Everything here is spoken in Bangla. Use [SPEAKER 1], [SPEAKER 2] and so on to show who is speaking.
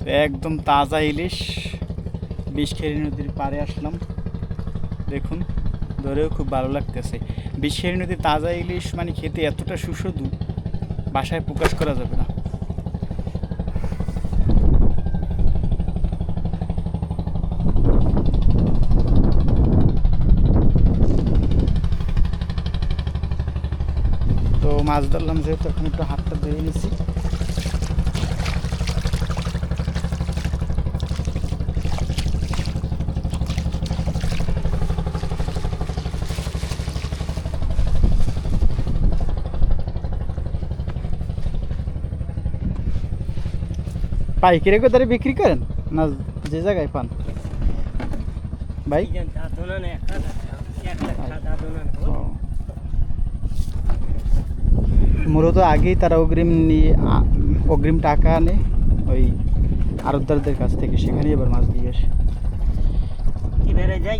[SPEAKER 1] একদম তাজা ইলিশ বিষখেরি নদীর পাড়ে আসলাম। দেখুন ধরেও খুব ভালো লাগতেছে। বিষখেরি নদীর তাজা ইলিশ মানে খেতে এতটা সুস্বাদু, ভাষায় প্রকাশ করা যাবে না। তো মাছ ধরলাম যেহেতু, এখন একটু হাতটা ধুয়ে নিছি। পাইকারি কোথায় বিক্রি করেন না যে জায়গায় পান ভাই? ও, মূলত আগেই তারা অগ্রিম টাকা আনে ওই আড়তদারদের কাছ থেকে, সেখানেই এবার মাছ দিয়ে আসে।